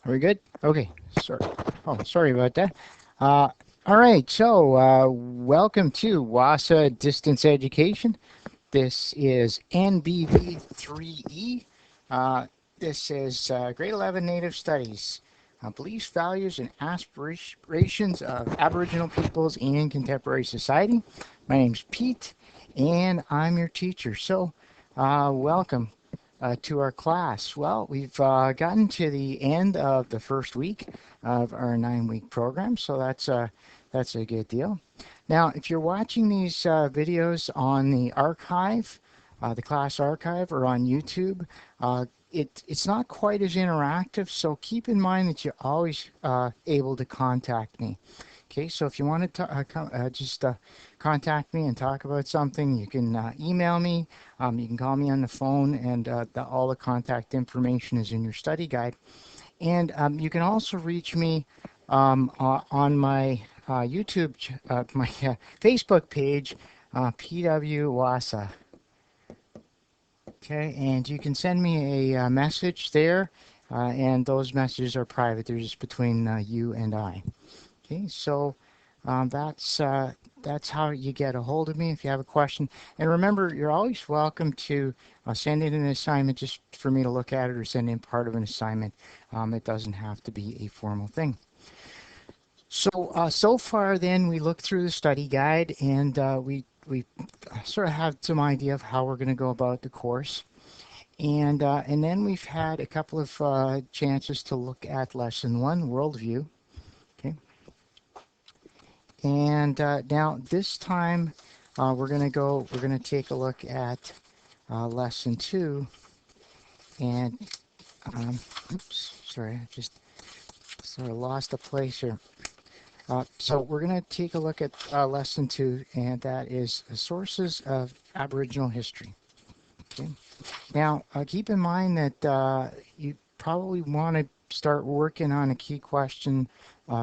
Are we good? Okay. Sorry. Oh, sorry about that. All right. So, welcome to WASA Distance Education. This is NBV3E. Uh, this is Grade 11 Native Studies. Beliefs, values, and aspirations of Aboriginal peoples in contemporary society. My name's Pete, and I'm your teacher. So, welcome to our class. Well, we've gotten to the end of the first week of our 9-week program, so that's a good deal. Now, if you're watching these videos on the archive, the class archive, or on YouTube, it's not quite as interactive, so keep in mind that you're always able to contact me. Okay, so if you want to just contact me and talk about something, you can email me, you can call me on the phone, and all the contact information is in your study guide. And you can also reach me on my YouTube, my Facebook page, PW Wasa. Okay, and you can send me a message there, and those messages are private. They're just between you and I. Okay, so that's how you get a hold of me if you have a question. And remember, you're always welcome to send in an assignment just for me to look at it, or send in part of an assignment. It doesn't have to be a formal thing. So far then we looked through the study guide, and we sort of have some idea of how we're going to go about the course. And then we've had a couple of chances to look at lesson 1, worldview. Okay. And now this time we're going to take a look at lesson 2. And oops, sorry, I just sort of lost a place here. So we're going to take a look at lesson 2, and that is sources of Aboriginal history. Okay. Now keep in mind that you probably want to start working on a key question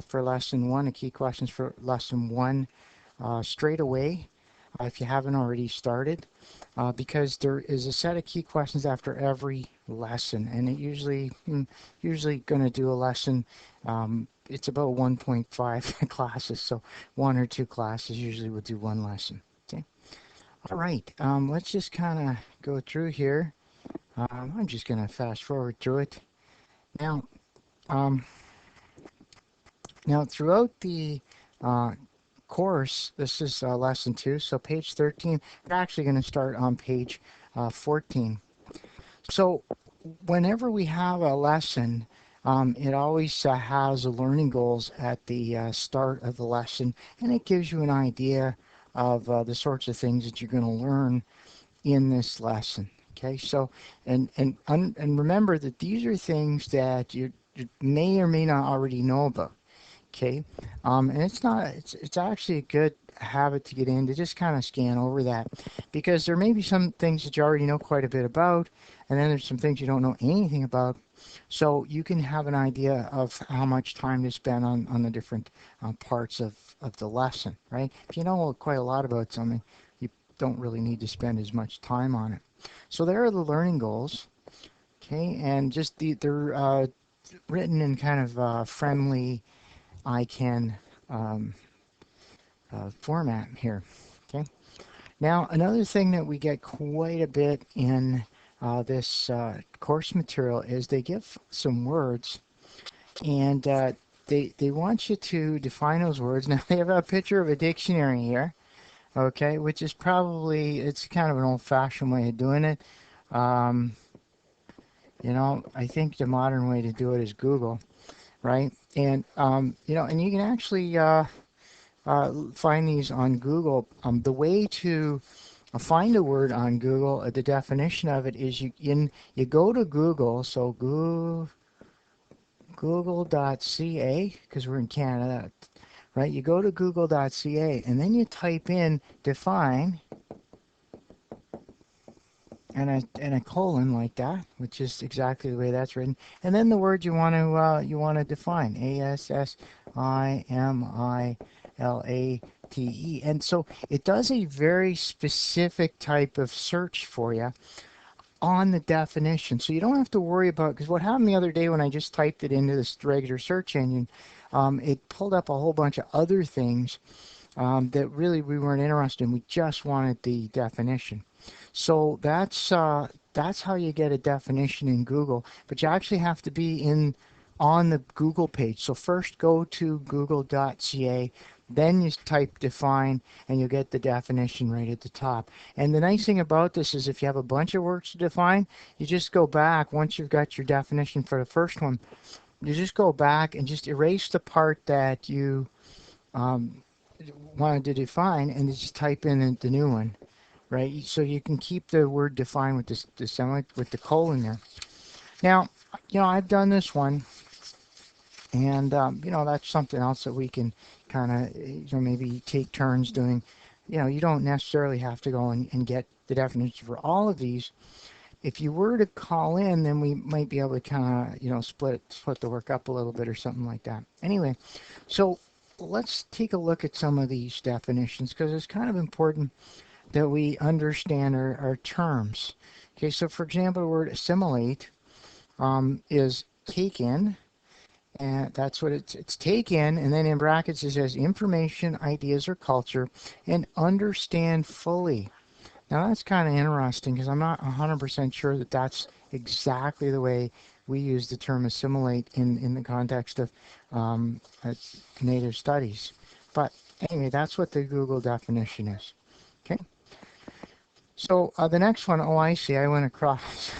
for lesson 1, a key questions for lesson 1 straight away if you haven't already started, because there is a set of key questions after every lesson, and it usually going to do a lesson. It's about 1.5 classes, so 1 or 2 classes usually will do 1 lesson. Okay. All right. Let's just kind of go through here. I'm just going to fast forward through it. Now, um, throughout the course, this is lesson 2, so page 13. We're actually going to start on page 14. So whenever we have a lesson, it always has learning goals at the start of the lesson, and it gives you an idea of the sorts of things that you're going to learn in this lesson. Okay, so and remember that these are things that you may or may not already know about. Okay, and it's actually a good habit to get in to just kind of scan over that, because there may be some things that you already know quite a bit about, and then there's some things you don't know anything about, so you can have an idea of how much time to spend on the different parts of the lesson, right? If you know quite a lot about something, you don't really need to spend as much time on it. So there are the learning goals. Okay, and just they're written in kind of friendly ICANN um, format here. Okay. Now, another thing that we get quite a bit in this course material is they give some words, and they want you to define those words. Now, they have a picture of a dictionary here, okay, which is probably, it's kind of an old-fashioned way of doing it. Um, I think the modern way to do it is Google, right? And, and you can actually find these on Google. The way to find a word on Google, the definition of it is you go to Google, so google.ca, because we're in Canada, right? You go to google.ca, and then you type in define and a colon like that, which is exactly the way that's written, and then the word you want to define, ASSIMILATE. And so it does a very specific type of search for you. on the definition. So you don't have to worry about, because what happened the other day when I just typed it into this regular search engine, it pulled up a whole bunch of other things that really we weren't interested in. We just wanted the definition. So that's how you get a definition in Google, but you actually have to be in on the Google page. So first go to google.ca, then you type define, and you'll get the definition right at the top. And the nice thing about this is if you have a bunch of words to define, you just go back once you've got your definition for the first one. You just go back and just erase the part that you um, wanted to define, and just type in the new one, right? So you can keep the word define with the semi with the colon there. Now, I've done this one, and that's something else that we can kind of maybe take turns doing. You don't necessarily have to go and get the definition for all of these. If you were to call in, then we might be able to kind of split the work up a little bit or something like that. Anyway, so let's take a look at some of these definitions, because it's kind of important that we understand our terms. Okay, so for example, the word assimilate is take in, and that's what it's take in, and then in brackets it says information, ideas, or culture, and understand fully. Now that's kind of interesting, because I'm not 100% sure that that's exactly the way we use the term assimilate in the context of native studies. But anyway, that's what the Google definition is. Okay. So the next one, oh, I see, I went across.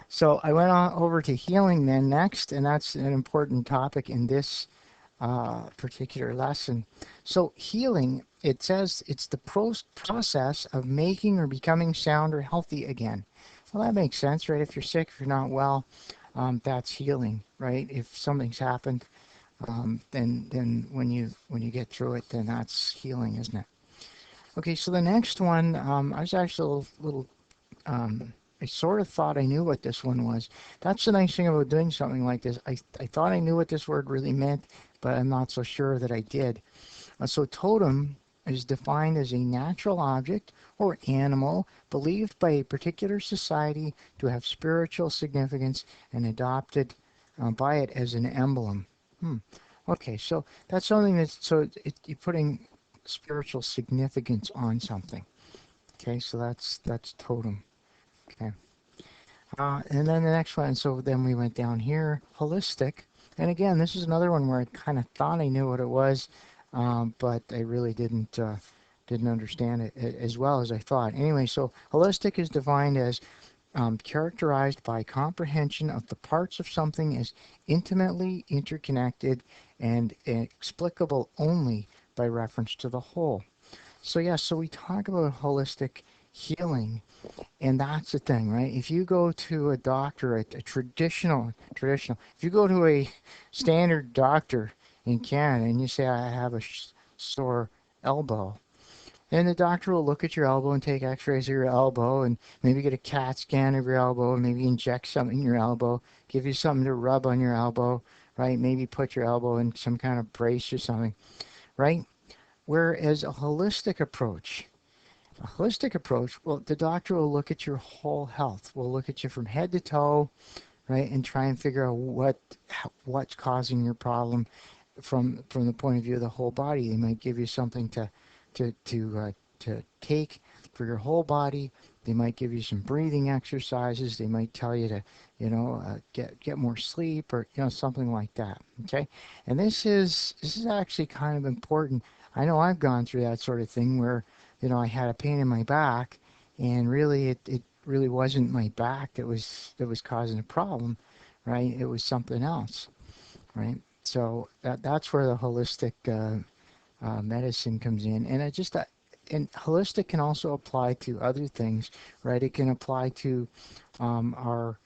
So I went on over to healing then next, and that's an important topic in this particular lesson. So healing, it says it's the process of making or becoming sound or healthy again. Well, that makes sense, right? If you're sick, if you're not well, that's healing, right? If something's happened, then when you get through it, then that's healing, isn't it? Okay, so the next one, I was actually a little I sort of thought I knew what this one was. That's the nice thing about doing something like this. I thought I knew what this word really meant, but I'm not so sure that I did. So totem is defined as a natural object or animal believed by a particular society to have spiritual significance and adopted by it as an emblem. Okay, so that's something you're putting spiritual significance on something. Okay, so that's totem. Okay. And then the next one, so then we went down here, holistic. And again, this is another one where I kind of thought I knew what it was, but I really didn't understand it as well as I thought. Anyway, so holistic is defined as characterized by comprehension of the parts of something as intimately interconnected and explicable only by reference to the whole. So yeah, so we talk about holistic healing. And that's the thing, right? If you go to a doctor, a traditional, if you go to a standard doctor in Canada and you say, I have a sore elbow, and the doctor will look at your elbow and take x-rays of your elbow and maybe get a CAT scan of your elbow, and maybe inject something in your elbow, give you something to rub on your elbow, right? Maybe put your elbow in some kind of brace or something, right? Whereas a holistic approach, well, the doctor will look at your whole health. Will look at you from head to toe, right, and try and figure out what's causing your problem from the point of view of the whole body. They might give you something to take for your whole body. They might give you some breathing exercises. They might tell you to, get more sleep, or something like that. Okay, and this is actually kind of important. I know I've gone through that sort of thing where I had a pain in my back, and really it really wasn't my back that was causing the problem, right? It was something else, right? So that's where the holistic medicine comes in, and and holistic can also apply to other things, right? It can apply to our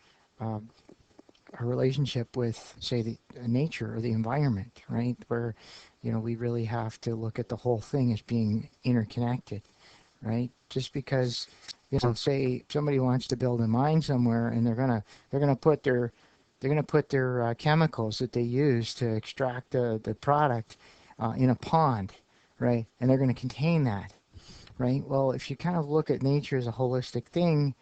our relationship with, say, the nature or the environment, right? Where we really have to look at the whole thing as being interconnected, right? Just because say somebody wants to build a mine somewhere, and they're gonna put their chemicals that they use to extract the product in a pond, right? And they're gonna contain that, right? Well, if you kind of look at nature as a holistic thing,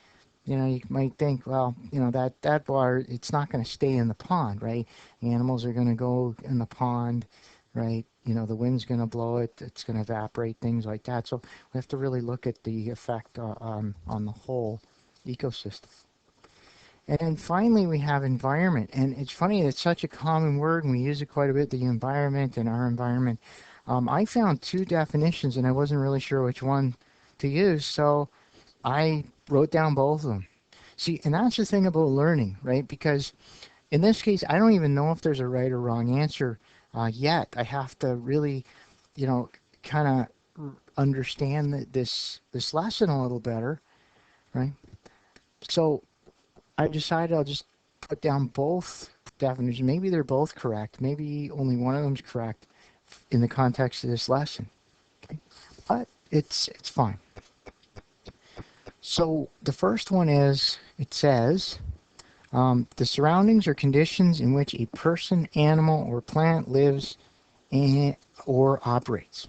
You might think, well, that water, it's not going to stay in the pond, right? Animals are going to go in the pond, right? The wind's going to blow it, it's going to evaporate, things like that. So we have to really look at the effect on the whole ecosystem. And then finally, we have environment. And it's funny, it's such a common word, and we use it quite a bit, the environment and our environment. I found two definitions, and I wasn't really sure which one to use, so I wrote down both of them. See, and that's the thing about learning, right? Because in this case, I don't even know if there's a right or wrong answer yet. I have to really, you know, kind of understand this lesson a little better, right? So I decided I'll just put down both definitions. Maybe they're both correct. Maybe only one of them's correct in the context of this lesson. Okay? But it's fine. So the first one is, it says, the surroundings or conditions in which a person, animal, or plant lives or operates.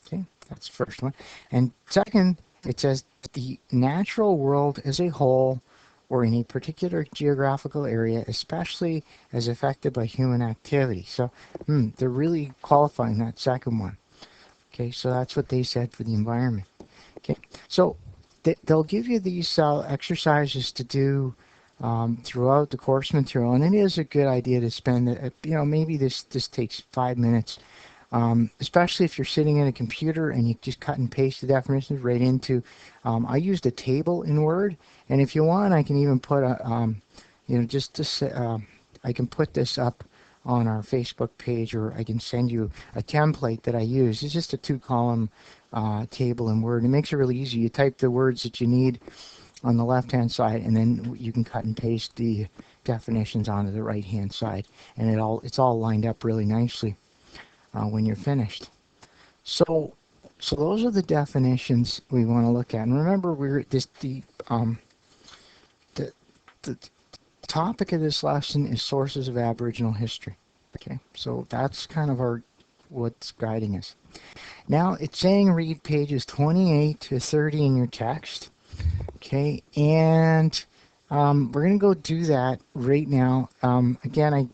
Okay, that's the first one. And second, it says the natural world as a whole or in a particular geographical area, especially as affected by human activity. So they're really qualifying that second one. Okay, so that's what they said for the environment. Okay, so they'll give you these exercises to do throughout the course material, and it is a good idea to spend, maybe this takes 5 minutes, especially if you're sitting at a computer and you just cut and paste the definitions right into. I used a table in Word, and if you want, I can even put I can put this up on our Facebook page, or I can send you a template that I use. It's just a 2-column table in Word. It makes it really easy. You type the words that you need on the left-hand side, and then you can cut and paste the definitions onto the right-hand side, and it's all lined up really nicely when you're finished. So those are the definitions we want to look at. And remember, the topic of this lesson is sources of Aboriginal history. Okay, so that's kind of what's guiding us. Now it's saying read pages 28 to 30 in your text. Okay, and we're going to go do that right now. Again, I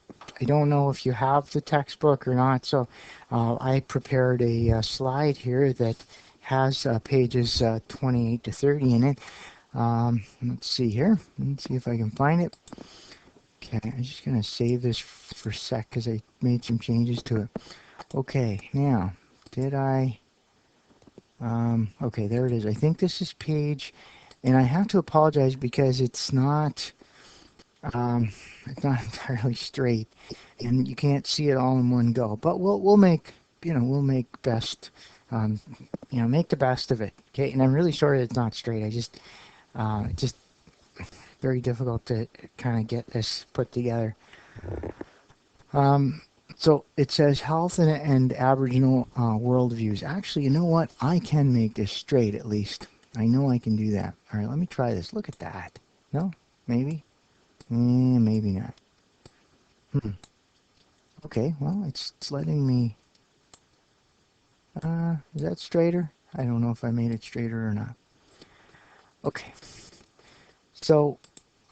don't know if you have the textbook or not, so I prepared a slide here that has pages 28 to 30 in it. Let's see here. Let's see if I can find it. Okay, I'm just going to save this for a sec because I made some changes to it. Okay, now, did I... okay, there it is. I think this is page... And I have to apologize because it's not entirely straight, and you can't see it all in one go. But we'll make best, make the best of it. Okay, and I'm really sorry it's not straight. I just very difficult to kind of get this put together. So it says health and Aboriginal worldviews. Actually, you know what? I can make this straight at least. I know I can do that. All right, let me try this. Look at that. No? Maybe? Maybe not. Okay, well, it's letting me... is that straighter? I don't know if I made it straighter or not. Okay. So,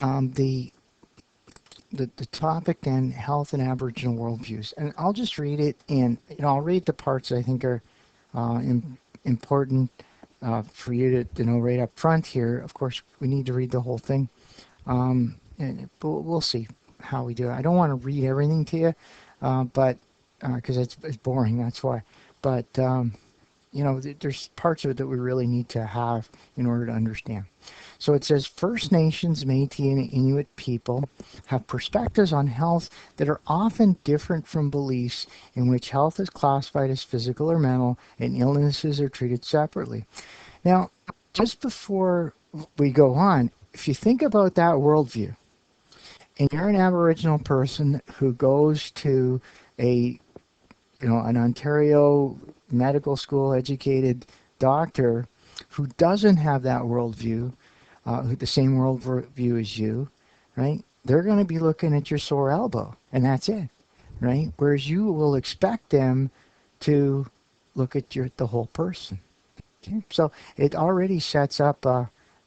the topic then, health and Aboriginal worldviews. And I'll just read it, and I'll read the parts I think are important for you to know right up front here. Of course, we need to read the whole thing, but we'll see how we do it. I don't want to read everything to you, but because it's boring, that's why. But there's parts of it that we really need to have in order to understand. So it says First Nations, Métis, and Inuit people have perspectives on health that are often different from beliefs in which health is classified as physical or mental and illnesses are treated separately. Now, just before we go on, if you think about that worldview, and you're an Aboriginal person who goes to an Ontario medical school educated doctor who doesn't have that worldview, the same worldview as you, right? They're going to be looking at your sore elbow, and that's it, right? Whereas you will expect them to look at the whole person. Okay? So it already sets up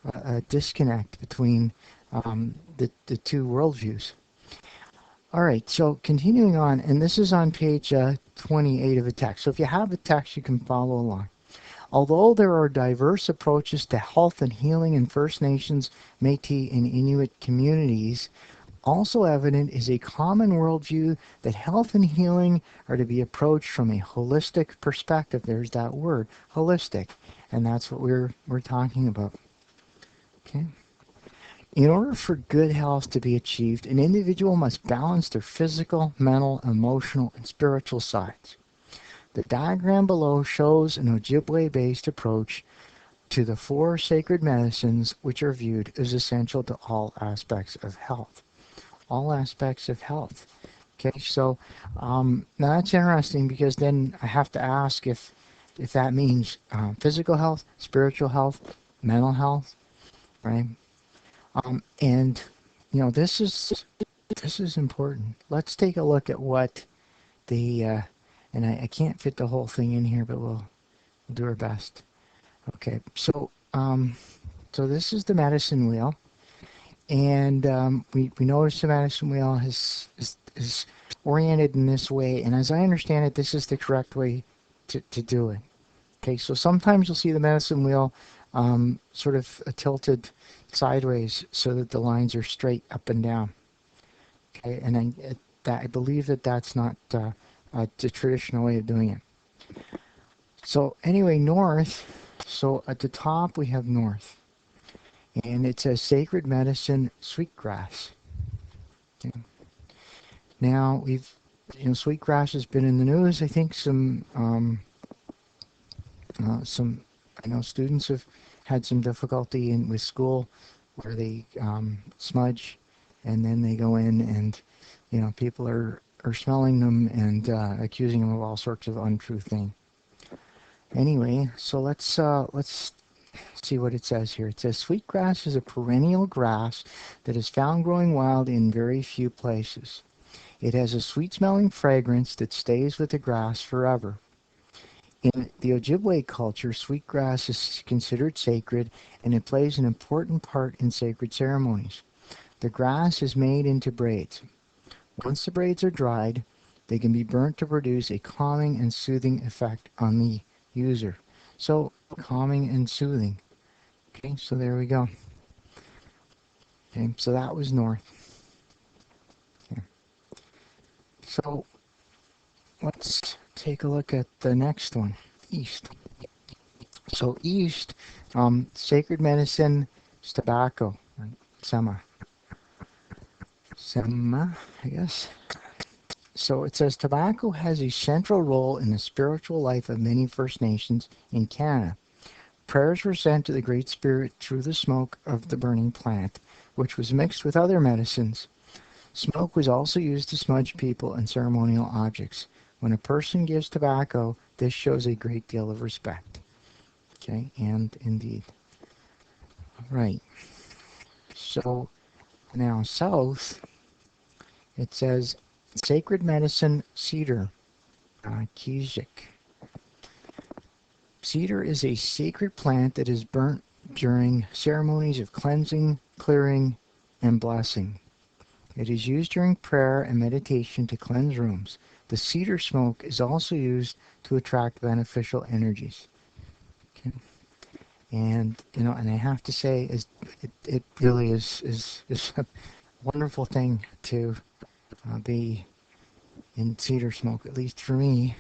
a disconnect between the two worldviews. All right, so continuing on, and this is on page 28 of the text. So if you have the text, you can follow along. Although there are diverse approaches to health and healing in First Nations, Métis, and Inuit communities, also evident is a common worldview that health and healing are to be approached from a holistic perspective. There's that word, holistic, and that's what we're talking about. Okay. In order for good health to be achieved, an individual must balance their physical, mental, emotional, and spiritual sides. The diagram below shows an Ojibwe-based approach to the four sacred medicines, which are viewed as essential to all aspects of health. All aspects of health. Okay, so now that's interesting, because then I have to ask if that means physical health, spiritual health, mental health, right? And this is important. Let's take a look at what the and I can't fit the whole thing in here, but we'll do our best. Okay, so so this is the medicine wheel, and we notice the medicine wheel is oriented in this way, and as I understand it, this is the correct way to do it. Okay, so sometimes you'll see the medicine wheel sort of tilted sideways so that the lines are straight up and down. Okay, and I believe that that's not the traditional way of doing it. So anyway, north. So at the top we have north, and it says sacred medicine, sweetgrass. Okay. Now sweetgrass has been in the news. I think some I know students have had some difficulty with school where they smudge, and then they go in and people are smelling them and accusing them of all sorts of untrue things. Anyway, so let's see what it says here. It says sweetgrass is a perennial grass that is found growing wild in very few places. It has a sweet-smelling fragrance that stays with the grass forever. In the Ojibwe culture, sweetgrass is considered sacred, and it plays an important part in sacred ceremonies. The grass is made into braids. Once the braids are dried, they can be burnt to produce a calming and soothing effect on the user. So, calming and soothing. Okay, so there we go. Okay, so that was north. Okay. So, let's take a look at the next one, east. So east, sacred medicine is tobacco, right? Sema, I guess. So it says tobacco has a central role in the spiritual life of many First Nations in Canada. Prayers were sent to the Great Spirit through the smoke of the burning plant, which was mixed with other medicines. Smoke was also used to smudge people and ceremonial objects. When a person gives tobacco, this shows a great deal of respect. Okay, and indeed. Right. So now south, it says sacred medicine, cedar, Kijik. Cedar is a sacred plant that is burnt during ceremonies of cleansing, clearing, and blessing. It is used during prayer and meditation to cleanse rooms. The cedar smoke is also used to attract beneficial energies. Okay. And and I have to say, it really is a wonderful thing to be in cedar smoke, at least for me.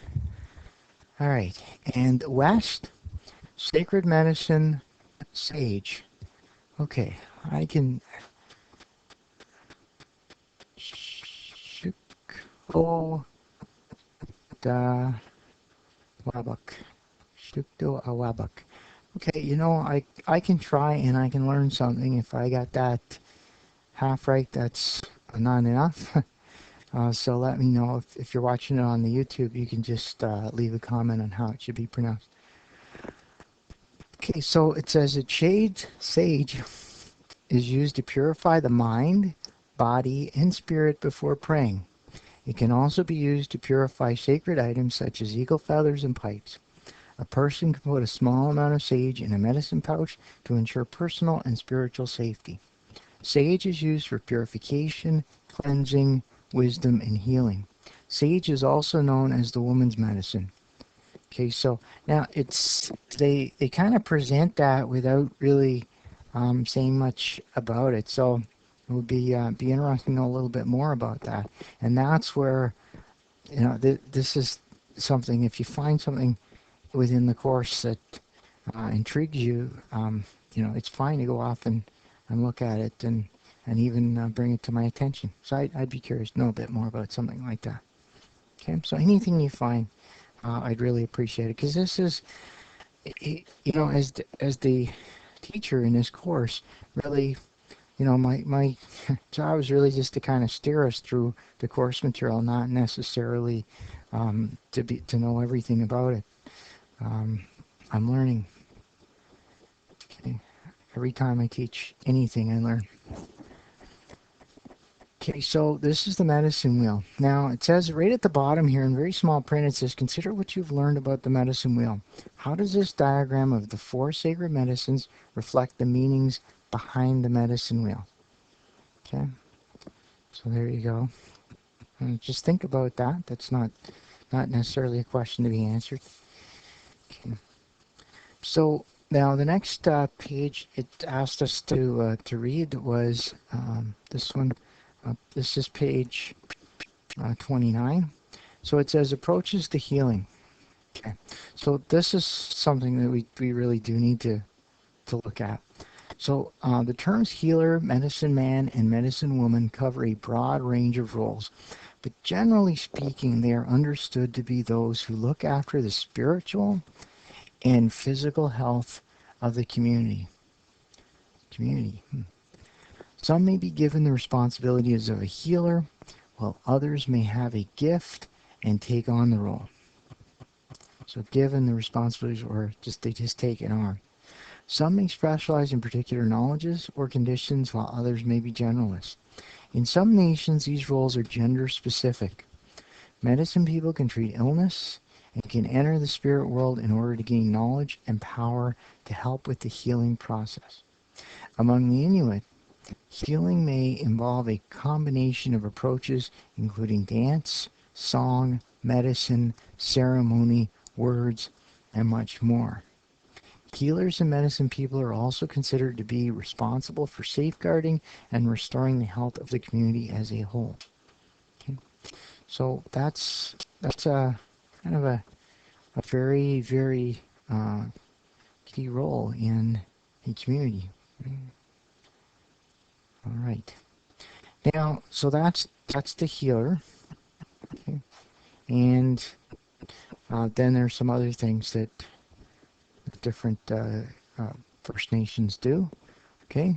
All right, and west, sacred medicine, sage. Okay, I can. Shukdo da wabak. Shukdo awabak. Okay, I can try and I can learn something. If I got that half right, that's not enough. So let me know if you're watching it on the YouTube. You can just leave a comment on how it should be pronounced. Okay, so it says that sage is used to purify the mind, body, and spirit before praying. It can also be used to purify sacred items such as eagle feathers and pipes. A person can put a small amount of sage in a medicine pouch to ensure personal and spiritual safety. Sage is used for purification, cleansing, wisdom, and healing. Sage is also known as the woman's medicine. Okay, so now they kind of present that without really saying much about it. So it would be interesting to know a little bit more about that. And that's where this is something. If you find something within the course that intrigues you, it's fine to go off and look at it and even bring it to my attention. So I'd be curious to know a bit more about something like that. Okay, so anything you find, I'd really appreciate it, because this is, as the teacher in this course, really, my job is really just to kind of steer us through the course material, not necessarily to know everything about it. I'm learning. Okay. Every time I teach anything, I learn. Okay, so this is the medicine wheel. Now, it says right at the bottom here in very small print, it says, consider what you've learned about the medicine wheel. How does this diagram of the 4 sacred medicines reflect the meanings behind the medicine wheel? Okay, so there you go. And just think about that. That's not necessarily a question to be answered. Okay. So now the next page it asked us to read was this one. This is page 29. So it says approaches to healing. Okay. So this is something that we really do need to look at. So the terms healer, medicine man, and medicine woman cover a broad range of roles, but generally speaking, they are understood to be those who look after the spiritual and physical health of the community. Some may be given the responsibilities of a healer, while others may have a gift and take on the role. So given the responsibilities, or they just take it on. Some may specialize in particular knowledges or conditions, while others may be generalists. In some nations, these roles are gender specific. Medicine people can treat illness and can enter the spirit world in order to gain knowledge and power to help with the healing process. Among the Inuit, healing may involve a combination of approaches including dance, song, medicine, ceremony, words, and much more. Healers and medicine people are also considered to be responsible for safeguarding and restoring the health of the community as a whole. Okay. So that's a kind of a very, very key role in a community. All right. Now, so that's the healer. Okay. And then there's some other things that different First Nations do. Okay.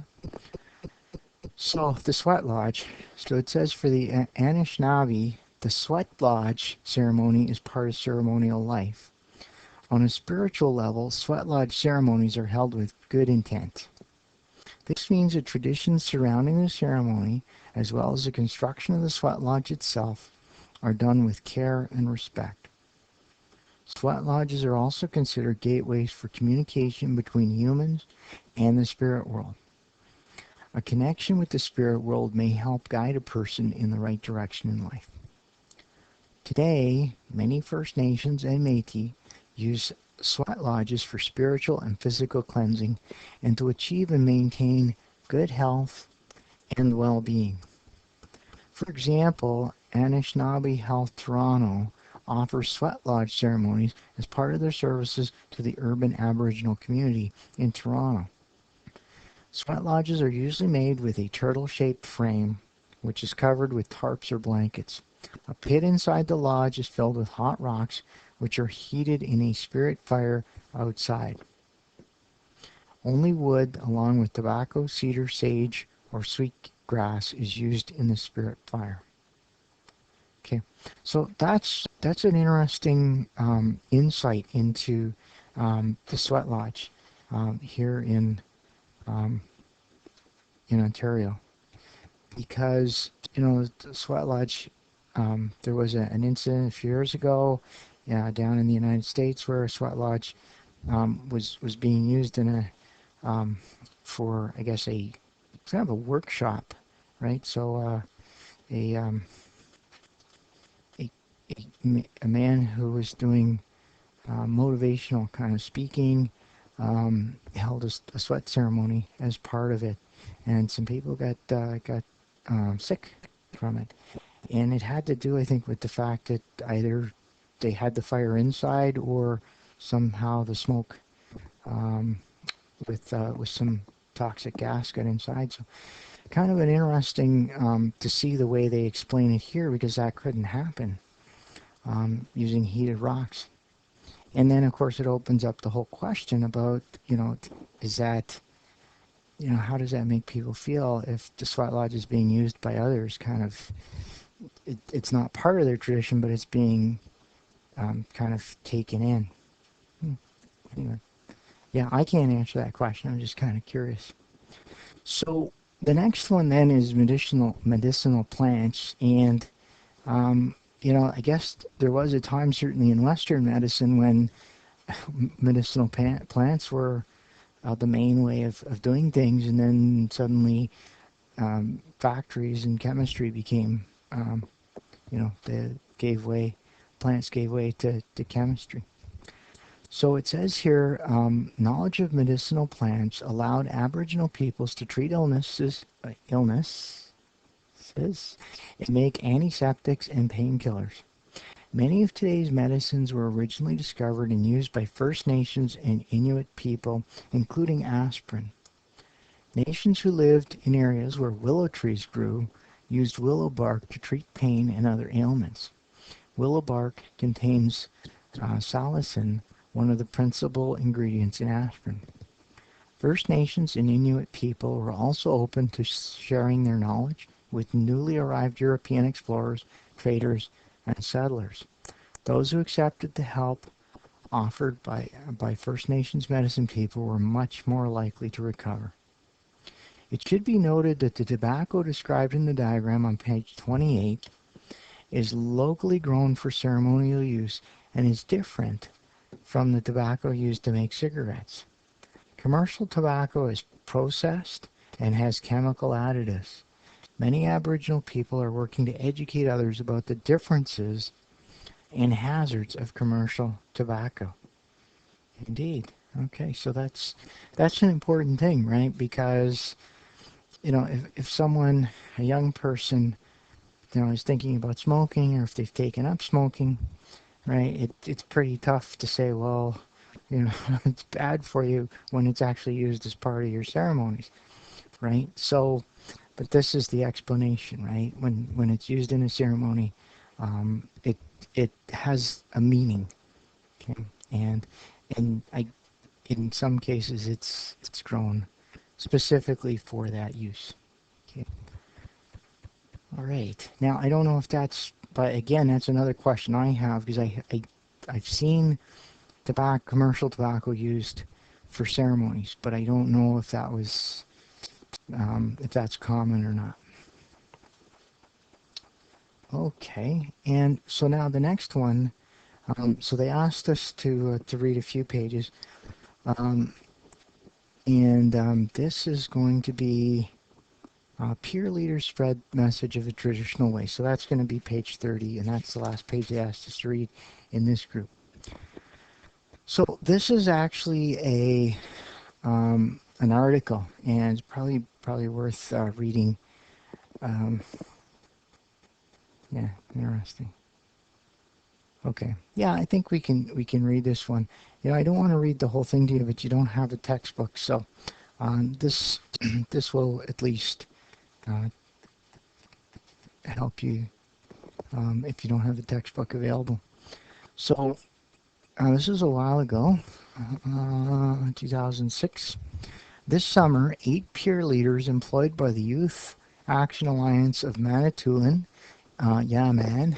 So the sweat lodge. So it says for the Anishinaabe, the sweat lodge ceremony is part of ceremonial life. On a spiritual level, sweat lodge ceremonies are held with good intent. This means the traditions surrounding the ceremony, as well as the construction of the sweat lodge itself, are done with care and respect. Sweat lodges are also considered gateways for communication between humans and the spirit world. A connection with the spirit world may help guide a person in the right direction in life. Today, many First Nations and Métis use sweat lodges for spiritual and physical cleansing and to achieve and maintain good health and well-being. For example, Anishinaabe Health Toronto offers sweat lodge ceremonies as part of their services to the urban Aboriginal community in Toronto. Sweat lodges are usually made with a turtle-shaped frame, which is covered with tarps or blankets. A pit inside the lodge is filled with hot rocks, which are heated in a spirit fire outside. Only wood, along with tobacco, cedar, sage, or sweet grass, is used in the spirit fire. Okay, so that's an interesting insight into the sweat lodge here in Ontario, because the sweat lodge, there was an incident a few years ago, down in the United States where a sweat lodge was being used in for, I guess, a kind of a workshop, right? So a, um, a, a man who was doing motivational kind of speaking held a sweat ceremony as part of it, and some people got sick from it, and it had to do, I think, with the fact that either they had the fire inside or somehow the smoke um, with some toxic gas got inside. So kind of an interesting to see the way they explain it here, because that couldn't happen using heated rocks. And then, of course, it opens up the whole question about, is that, how does that make people feel if the sweat lodge is being used by others? Kind of, it's not part of their tradition, but it's being kind of taken in. Anyway, yeah, I can't answer that question. I'm just kind of curious. So the next one then is medicinal plants, and I guess there was a time, certainly in Western medicine, when medicinal plants were the main way of doing things, and then suddenly factories and chemistry became, plants gave way to chemistry. So it says here, knowledge of medicinal plants allowed Aboriginal peoples to treat illnesses, and make antiseptics and painkillers. Many of today's medicines were originally discovered and used by First Nations and Inuit people, including aspirin. Nations who lived in areas where willow trees grew used willow bark to treat pain and other ailments. Willow bark contains salicin, one of the principal ingredients in aspirin. First Nations and Inuit people were also open to sharing their knowledge with newly arrived European explorers, traders, and settlers. Those who accepted the help offered by First Nations medicine people were much more likely to recover. It should be noted that the tobacco described in the diagram on page 28 is locally grown for ceremonial use and is different from the tobacco used to make cigarettes. Commercial tobacco is processed and has chemical additives. Many Aboriginal people are working to educate others about the differences and hazards of commercial tobacco. Indeed. Okay, so that's an important thing, right? Because, if someone, a young person, is thinking about smoking, or if they've taken up smoking, right, it's pretty tough to say, well, it's bad for you when it's actually used as part of your ceremonies, right? So, but this is the explanation, right? When it's used in a ceremony, it has a meaning, okay? And in some cases it's grown specifically for that use. Okay. All right. Now I don't know if that's, but again, that's another question I have, because I've seen commercial tobacco used for ceremonies, but I don't know if that was if that's common or not. Okay, and so now the next one. So they asked us to read a few pages, and this is going to be peer leaders spread message of the traditional way. So that's going to be page 30, and that's the last page they asked us to read in this group. So this is actually an article, and it's probably worth reading. Yeah, interesting. Okay, yeah, I think we can read this one. I don't want to read the whole thing to you, but you don't have the textbook, so this this will at least help you if you don't have the textbook available. So this is a while ago, 2006. This summer, 8 peer leaders employed by the Youth Action Alliance of Manitoulin, man,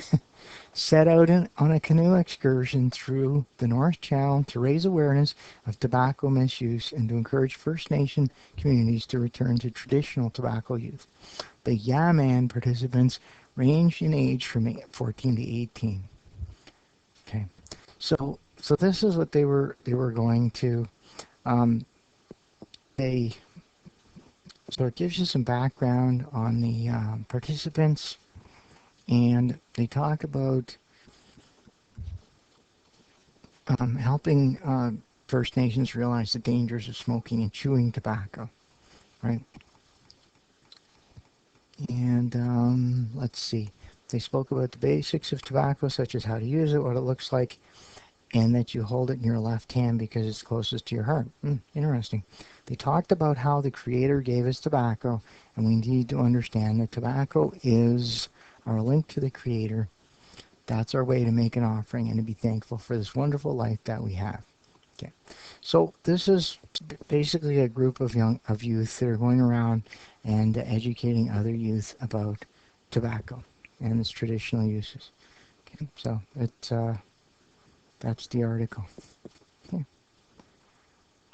set out on a canoe excursion through the North Channel to raise awareness of tobacco misuse and to encourage First Nation communities to return to traditional tobacco use. The man participants ranged in age from 14 to 18. Okay. So this is what they were going to. They So it gives you some background on the participants, and they talk about helping First Nations realize the dangers of smoking and chewing tobacco, right? And let's see. They spoke about the basics of tobacco, such as how to use it, what it looks like, and that you hold it in your left hand because it's closest to your heart. Interesting. They talked about how the Creator gave us tobacco, and we need to understand that tobacco is our link to the Creator. That's our way to make an offering and to be thankful for this wonderful life that we have. Okay, so this is basically a group of youth that are going around and educating other youth about tobacco and its traditional uses. Okay, so that's the article. Okay.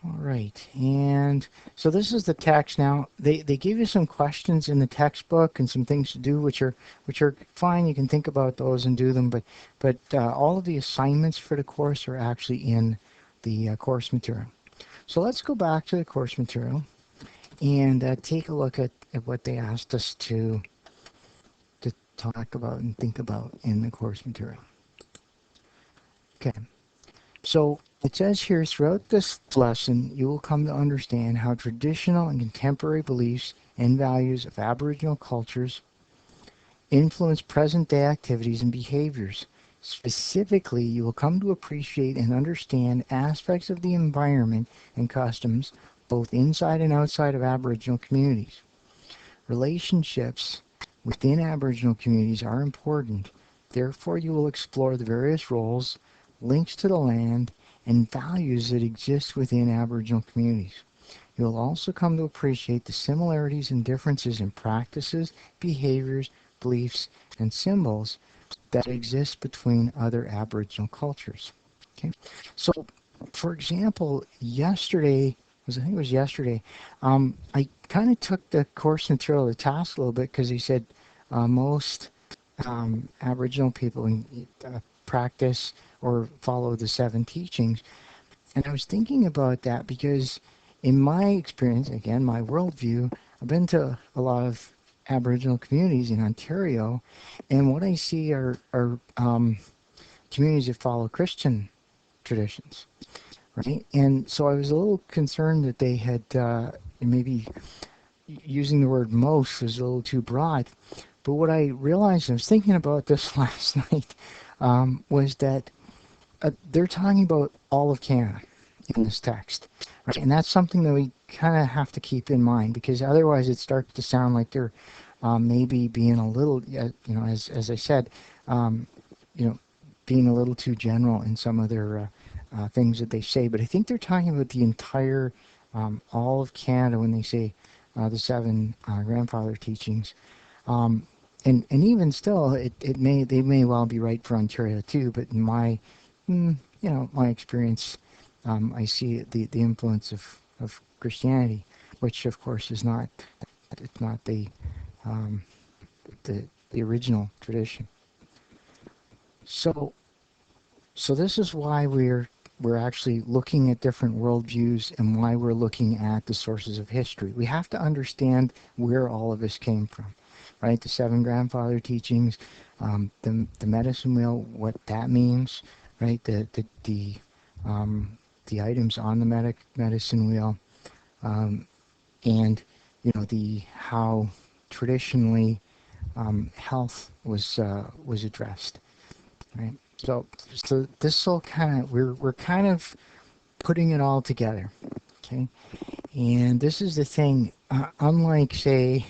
All right, and so this is the text. Now they give you some questions in the textbook and some things to do, which are fine. You can think about those and do them, but all of the assignments for the course are actually in the course material. So let's go back to the course material and take a look at what they asked us to talk about and think about in the course material. Okay. So it says here, throughout this lesson, you will come to understand how traditional and contemporary beliefs and values of Aboriginal cultures influence present-day activities and behaviors. Specifically, you will come to appreciate and understand aspects of the environment and customs, both inside and outside of Aboriginal communities. Relationships within Aboriginal communities are important. Therefore, you will explore the various roles, links to the land, and values that exist within Aboriginal communities. You will also come to appreciate the similarities and differences in practices, behaviors, beliefs, and symbols that exist between other Aboriginal cultures. Okay, so for example, I think it was yesterday, I kind of took the course material to task a little bit because he said most Aboriginal people practice or follow the 7 teachings. And I was thinking about that because in my experience, again, my worldview, I've been to a lot of Aboriginal communities in Ontario, and what I see are communities that follow Christian traditions, right? And so I was a little concerned that they had maybe using the word most was a little too broad. But what I realized, I was thinking about this last night, was that they're talking about all of Canada in this text, right? And that's something that we kind of have to keep in mind because otherwise it starts to sound like they're maybe being a little, as I said, um, you know, being a little too general in some of their things that they say. But I think they're talking about the entire, all of Canada when they say the 7 grandfather teachings. Um, and even still, they may well be right for Ontario too. But in my my experience, I see the influence of Christianity, which of course is not it's not um, the original tradition. So this is why we're actually looking at different worldviews and why we're looking at the sources of history. We have to understand where all of this came from, right? The 7 grandfather teachings, the medicine wheel, what that means, right? The items on the medicine wheel, and the how traditionally health was addressed, right? So this will kind of we're kind of putting it all together, okay? And this is the thing, unlike say,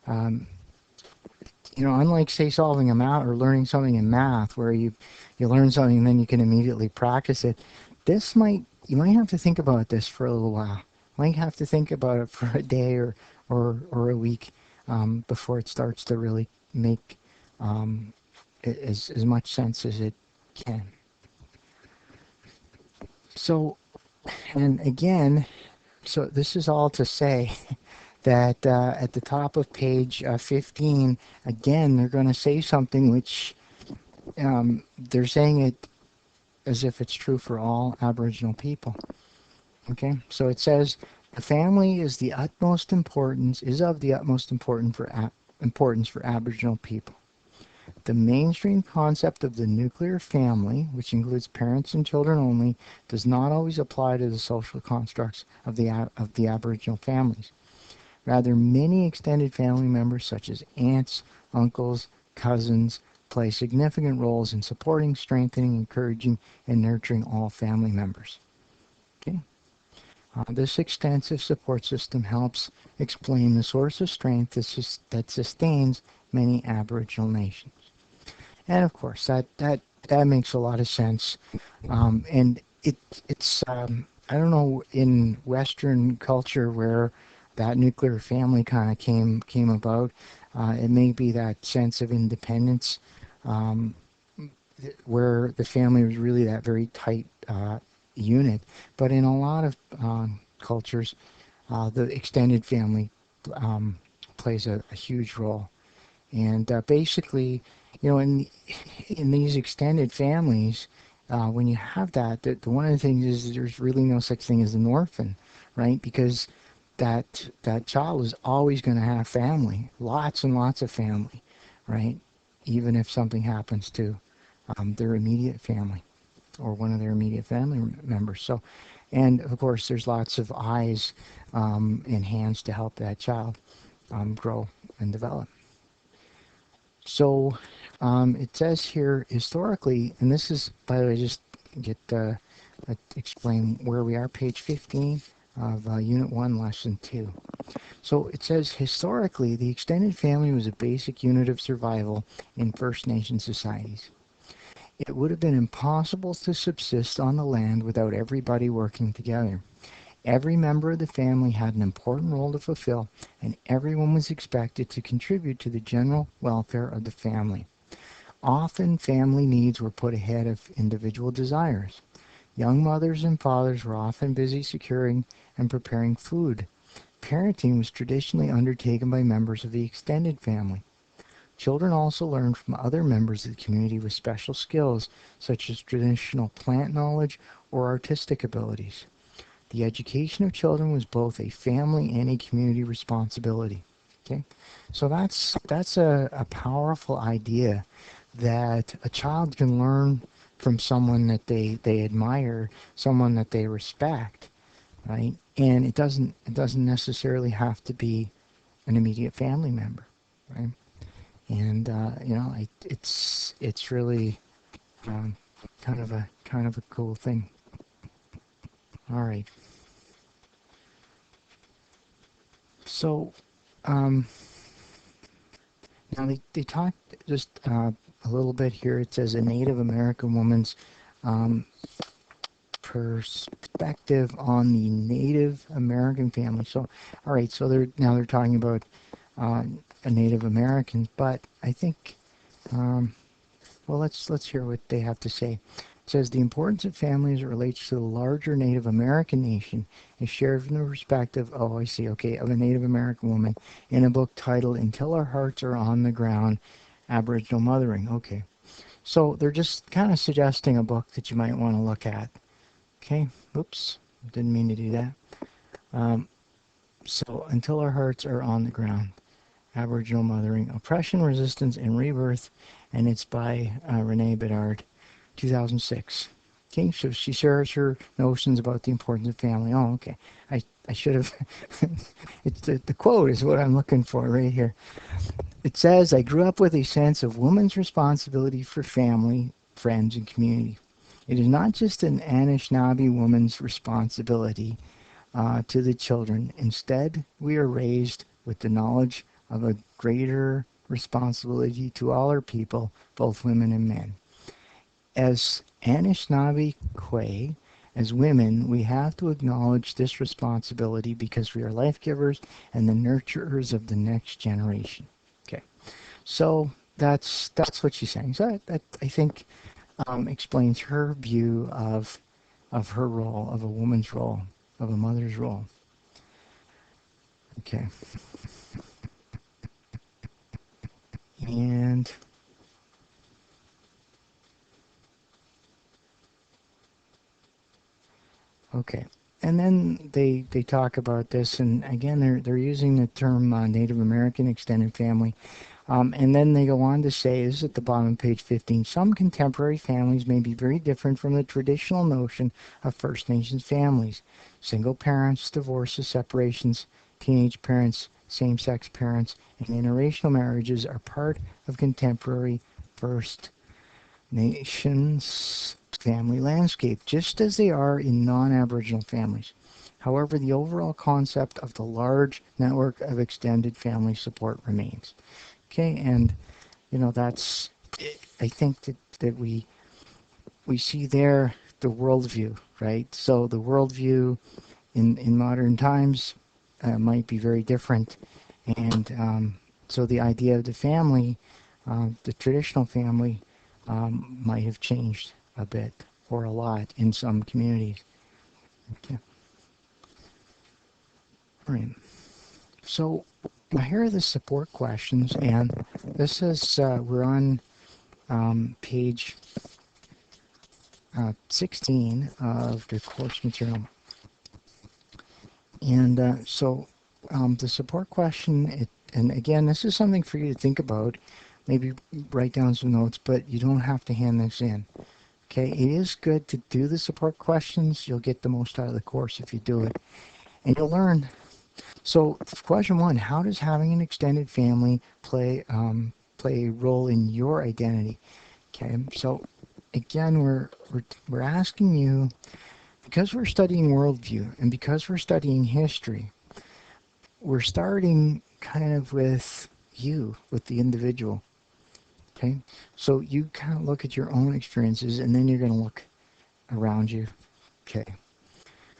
um, unlike say solving a math or learning something in math, where you learn something and then you can immediately practice it. You might have to think about this for a little while. You might have to think about it for a day or a week before it starts to really make as much sense as it can. So, and again, so this is all to say that at the top of page 15, again, they're going to say something which they're saying it as if it's true for all Aboriginal people. Okay, so it says the family is of the utmost importance for Aboriginal people. The mainstream concept of the nuclear family, which includes parents and children only, does not always apply to the social constructs of the Aboriginal families. Rather, many extended family members, such as aunts, uncles, cousins, play significant roles in supporting, strengthening, encouraging, and nurturing all family members. Okay? This extensive support system helps explain the source of strength that sustains many Aboriginal nations. And of course, that makes a lot of sense. And it's I don't know, in Western culture where that nuclear family kind of came about. It may be that sense of independence, um, where the family was really that very tight unit. But in a lot of cultures, the extended family um, plays a huge role. And basically, in these extended families, when you have that, one of the things is there's really no such thing as an orphan, right? Because that child is always going to have family, lots and lots of family, right? Even if something happens to their immediate family or one of their immediate family members. So, and of course, there's lots of eyes and hands to help that child grow and develop. So it says here historically, and this is, by the way, just get explain where we are, page 15 of Unit 1, Lesson 2. So it says historically, the extended family was a basic unit of survival in First Nation societies. It would have been impossible to subsist on the land without everybody working together. Every member of the family had an important role to fulfill, and everyone was expected to contribute to the general welfare of the family. Often, family needs were put ahead of individual desires. Young mothers and fathers were often busy securing and preparing food. Parenting was traditionally undertaken by members of the extended family. Children also learned from other members of the community with special skills, such as traditional plant knowledge or artistic abilities. The education of children was both a family and a community responsibility. Okay, so that's a powerful idea, that a child can learn from someone that they admire, someone that they respect, right? And it doesn't necessarily have to be an immediate family member, right? And it's really um, kind of a cool thing. All right, so. Um, Now, they talked just a little bit here. It says a Native American woman's um, perspective on the Native American family. So, all right, so they're talking about a Native American, but I think well, let's hear what they have to say. It says the importance of family as it relates to the larger Native American nation is shared from the perspective, oh, I see, okay, of a Native American woman in a book titled Until Our Hearts Are on the Ground, Aboriginal Mothering. Okay, so they're just kind of suggesting a book that you might want to look at. Okay, oops, didn't mean to do that. Um, so Until Our Hearts Are on the Ground, Aboriginal Mothering, Oppression, Resistance, and Rebirth, and it's by Renee Bedard, 2006. Okay, so she shares her notions about the importance of family. Oh, okay. I should have. It's the quote is what I'm looking for right here. It says, I grew up with a sense of woman's responsibility for family, friends, and community. It is not just an Anishinaabe woman's responsibility to the children. Instead, we are raised with the knowledge of a greater responsibility to all our people, both women and men. As Anishinaabe Kwe, as women, we have to acknowledge this responsibility because we are life givers and the nurturers of the next generation. Okay, so that's what she's saying. So that I think explains her view of her role, of a woman's role, of a mother's role. Okay, and Okay. And then they talk about this, and again, they're using the term Native American extended family. And then they go on to say, this is at the bottom of page 15, some contemporary families may be very different from the traditional notion of First Nations families. Single parents, divorces, separations, teenage parents, same-sex parents, and interracial marriages are part of contemporary First Nations family landscape, just as they are in non-Aboriginal families. However, the overall concept of the large network of extended family support remains. Okay, and that's, I think that we see there the worldview, right? So the worldview in modern times might be very different, and so the idea of the family, the traditional family, might have changed a bit or a lot in some communities. Okay, all right. So here are the support questions, and this is we're on page 16 of the course material. And the support question, and again, this is something for you to think about, maybe write down some notes, but you don't have to hand this in. Okay, it is good to do the support questions. You'll get the most out of the course if you do it, and you'll learn. So question one, how does having an extended family play a role in your identity? Okay, so again, we're asking you, because we're studying worldview and because we're studying history, we're starting kind of with you, with the individual. Okay, so you kind of look at your own experiences, and then you're going to look around you. Okay,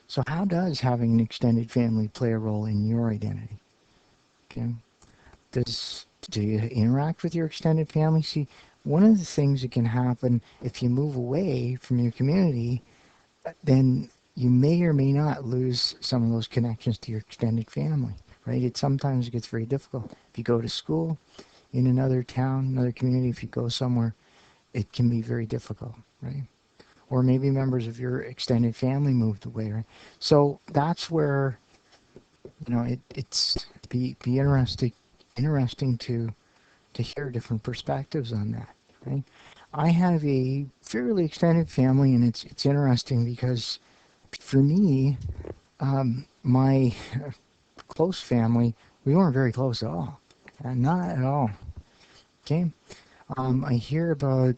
so how does having an extended family play a role in your identity? Okay, do you interact with your extended family? See, one of the things that can happen if you move away from your community, then you may or may not lose some of those connections to your extended family, right? It sometimes gets very difficult. If you go to school in another town, another community, if you go somewhere, it can be very difficult, right? Or maybe members of your extended family moved away, right? So that's where, it's be interesting to hear different perspectives on that, right? I have a fairly extended family, and it's interesting because for me, my close family, we weren't very close at all. Not at all. Okay. I hear about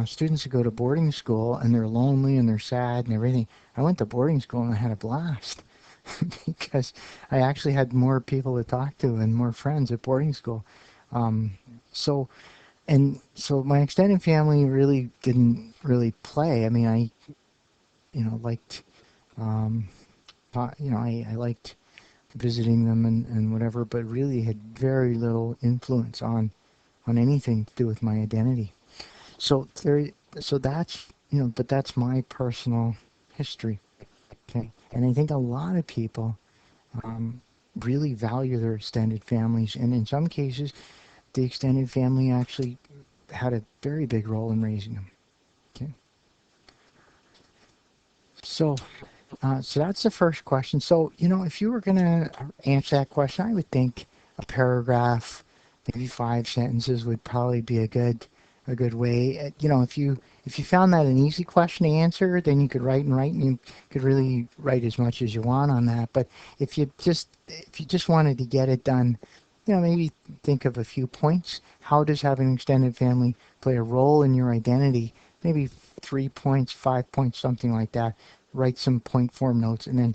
students who go to boarding school and they're lonely and they're sad and everything. I went to boarding school and I had a blast because I actually had more people to talk to and more friends at boarding school. Um, so so my extended family really didn't really play. I mean, I liked um, I liked visiting them and whatever, but really had very little influence on anything to do with my identity. So that's, but that's my personal history. Okay, and I think a lot of people um, really value their extended families, and in some cases, the extended family actually had a very big role in raising them. Okay, so so that's the first question. So, if you were going to answer that question, I would think a paragraph, maybe 5 sentences would probably be a good way. If you found that an easy question to answer, then you could write and write, and you could really write as much as you want on that. But if you just wanted to get it done, maybe think of a few points. How does having an extended family play a role in your identity? Maybe 3 points, 5 points, something like that. Write some point form notes, and then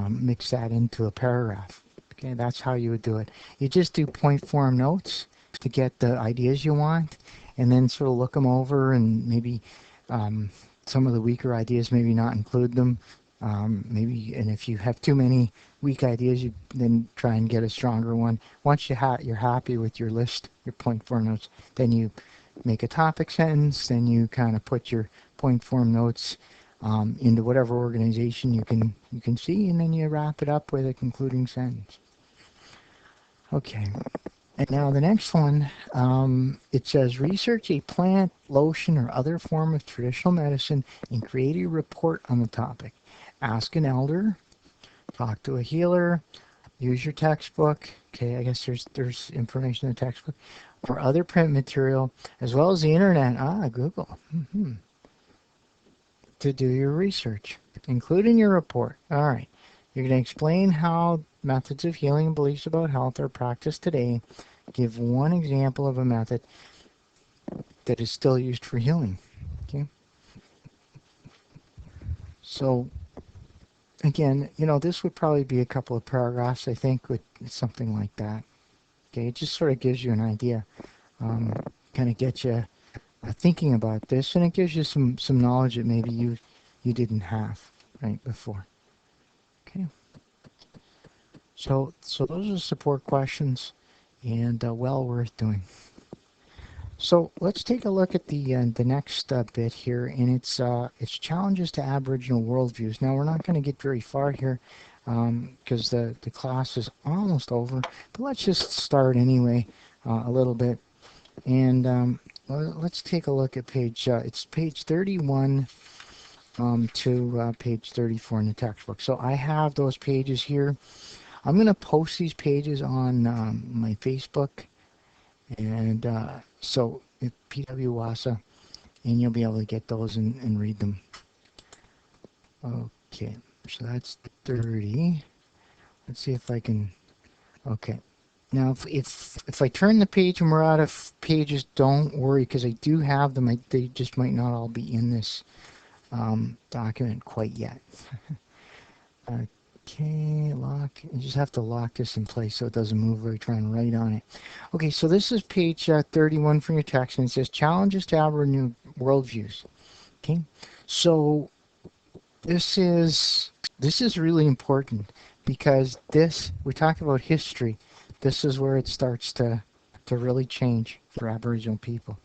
mix that into a paragraph. Okay, that's how you would do it. You just do point form notes to get the ideas you want, and then sort of look them over, and maybe um, some of the weaker ideas, maybe not include them. And if you have too many weak ideas, you then try and get a stronger one. Once you're happy with your list, your point form notes, then you make a topic sentence. Then you kind of put your point form notes into whatever organization you can see, and then you wrap it up with a concluding sentence. Okay. And now the next one, it says research a plant, lotion, or other form of traditional medicine and create a report on the topic. Ask an elder, talk to a healer, use your textbook. Okay, I guess there's information in the textbook or other print material as well as the internet. Google. To do your research, including your report. All right. You're going to explain how methods of healing and beliefs about health are practiced today. Give one example of a method that is still used for healing. Okay. So again, this would probably be a couple of paragraphs, I think, with something like that. Okay. It just sort of gives you an idea, kind of gets you thinking about this, and it gives you some knowledge that maybe you didn't have right before. Okay. So those are support questions, and well worth doing. So let's take a look at the next bit here, and it's challenges to Aboriginal worldviews. Now we're not going to get very far here because the class is almost over, but let's just start anyway a little bit, and let's take a look at it's page 31 to page 34 in the textbook. So I have those pages here. I'm going to post these pages on my Facebook, and so PW Wasa, and you'll be able to get those and read them. Okay, so that's 30. Let's see if I can. Okay, now if I turn the page and we're out of pages, don't worry because I do have them. They just might not all be in this document quite yet. Okay, lock. You just have to lock this in place so it doesn't move while you're trying to write on it. Okay, so this is page 31 from your text, and it says challenges to Aboriginal worldviews. Okay, so this is really important because we talk about history. This is where it starts to really change for Aboriginal people.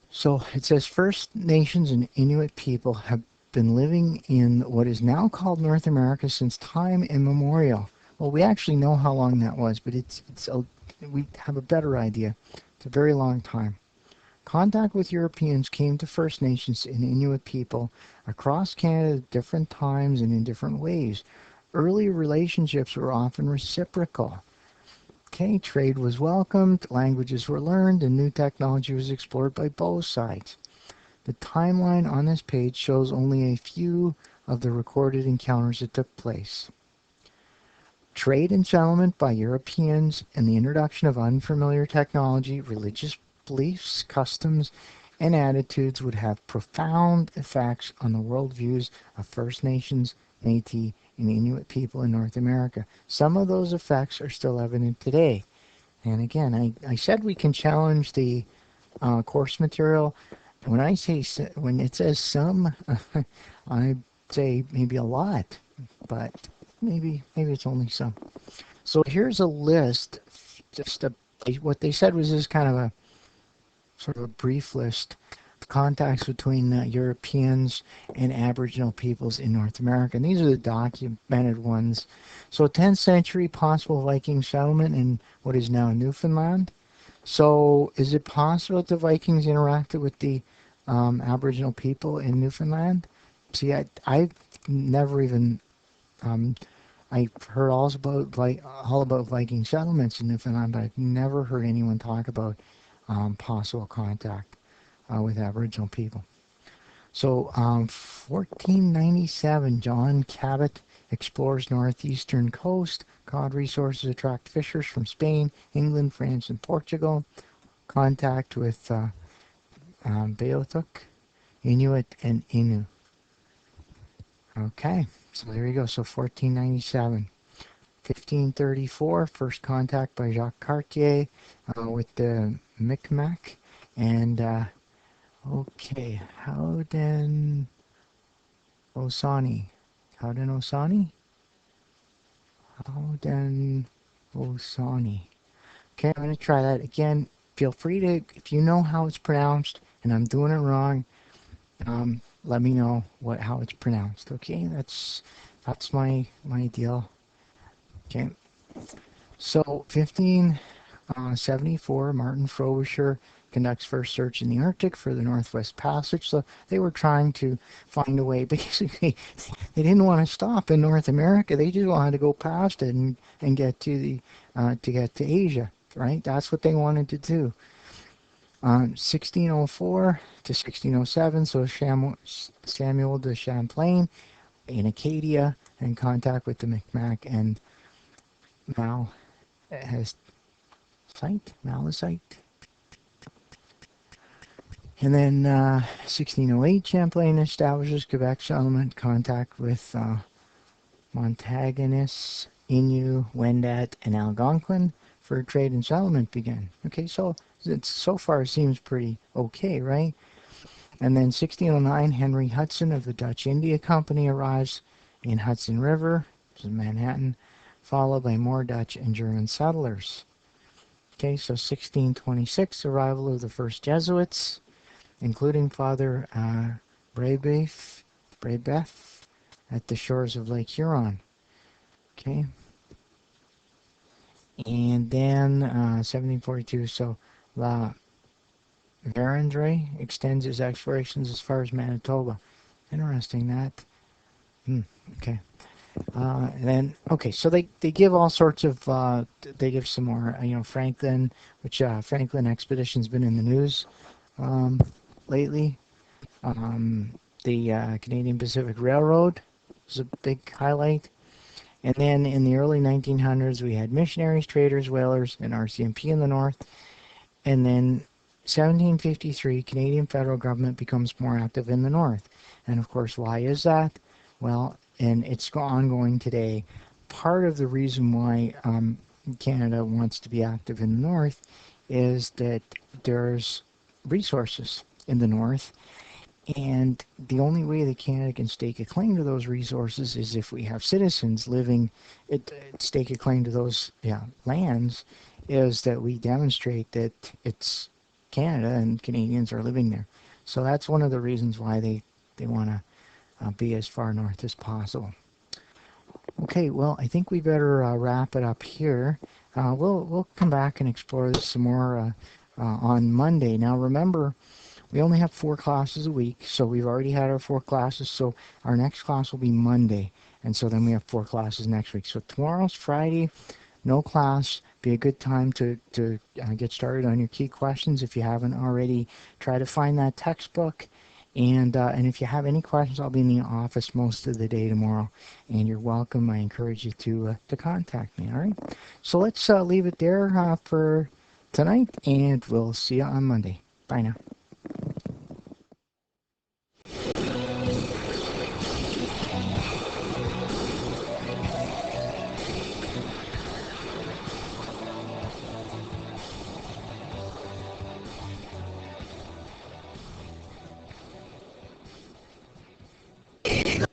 So it says First Nations and Inuit people have been living in what is now called North America since time immemorial. Well, we actually know how long that was, but we have a better idea. It's a very long time. Contact with Europeans came to First Nations and Inuit people across Canada at different times and in different ways. Early relationships were often reciprocal. Okay, trade was welcomed, languages were learned, and new technology was explored by both sides. The timeline on this page shows only a few of the recorded encounters that took place. Trade and settlement by Europeans and the introduction of unfamiliar technology, religious beliefs, customs, and attitudes would have profound effects on the worldviews of First Nations, Métis, and Inuit people in North America. Some of those effects are still evident today. And again, I said we can challenge the course material. When it says some, I say maybe a lot, but maybe it's only some. So here's a list. What they said was this kind of a sort of a brief list of contacts between Europeans and Aboriginal peoples in North America. And these are the documented ones. So 10th century possible Viking settlement in what is now Newfoundland. So is it possible that the Vikings interacted with the Aboriginal people in Newfoundland? See, I've never even I've heard all about Viking settlements in Newfoundland, but I've never heard anyone talk about possible contact with Aboriginal people. So 1497, John Cabot explores northeastern coast. Cod resources attract fishers from Spain, England, France, and Portugal. Contact with Beothuk, Inuit, and Innu. Okay, so there you go. So 1497. 1534, first contact by Jacques Cartier with the Micmac. And, okay, Howden Osani. Howden Osani? Howden Osani. Okay, I'm going to try that again. Feel free to, if you know how it's pronounced and I'm doing it wrong, let me know how it's pronounced. Okay, that's my deal. Okay. So 1574, Martin Frobisher conducts first search in the Arctic for the Northwest Passage. So they were trying to find a way. Basically, they didn't want to stop in North America. They just wanted to go past it and get to the to get to Asia. Right? That's what they wanted to do. 1604 to 1607, so Samuel de Champlain in Acadia in contact with the Micmac and Mal has Malasite. And then 1608, Champlain establishes Quebec settlement contact with Montagnais, Innu, Wendat, and Algonquin for trade and settlement began. Okay, so it so far seems pretty okay, right? And then 1609, Henry Hudson of the Dutch India Company arrives in Hudson River, which is Manhattan, followed by more Dutch and German settlers. Okay, so 1626, arrival of the first Jesuits, including Father Brebeth at the shores of Lake Huron. Okay, and then 1742, so La Vérendrye extends his explorations as far as Manitoba. Interesting that. Okay. And then, okay, so they give all sorts of, they give some more, Franklin, which Franklin Expedition's been in the news lately. The Canadian Pacific Railroad is a big highlight. And then in the early 1900s, we had missionaries, traders, whalers, and RCMP in the north. And then 1753, Canadian federal government becomes more active in the north. And of course, why is that? Well, and it's ongoing today. Part of the reason why Canada wants to be active in the north is that there's resources in the north, and the only way that Canada can stake a claim to those resources is if we have citizens living, stake a claim to those lands, is that we demonstrate that it's Canada and Canadians are living there. So that's one of the reasons why they want to be as far north as possible. Okay, well, I think we better wrap it up here. We'll come back and explore this some more on Monday. Now, remember, we only have 4 classes a week, so we've already had our 4 classes, so our next class will be Monday, and so then we have 4 classes next week. So tomorrow's Friday, no class. Be a good time to get started on your key questions if you haven't already. Try to find that textbook. And if you have any questions, I'll be in the office most of the day tomorrow, and you're welcome. I encourage you to contact me. All right. So let's leave it there for tonight, and we'll see you on Monday. Bye now.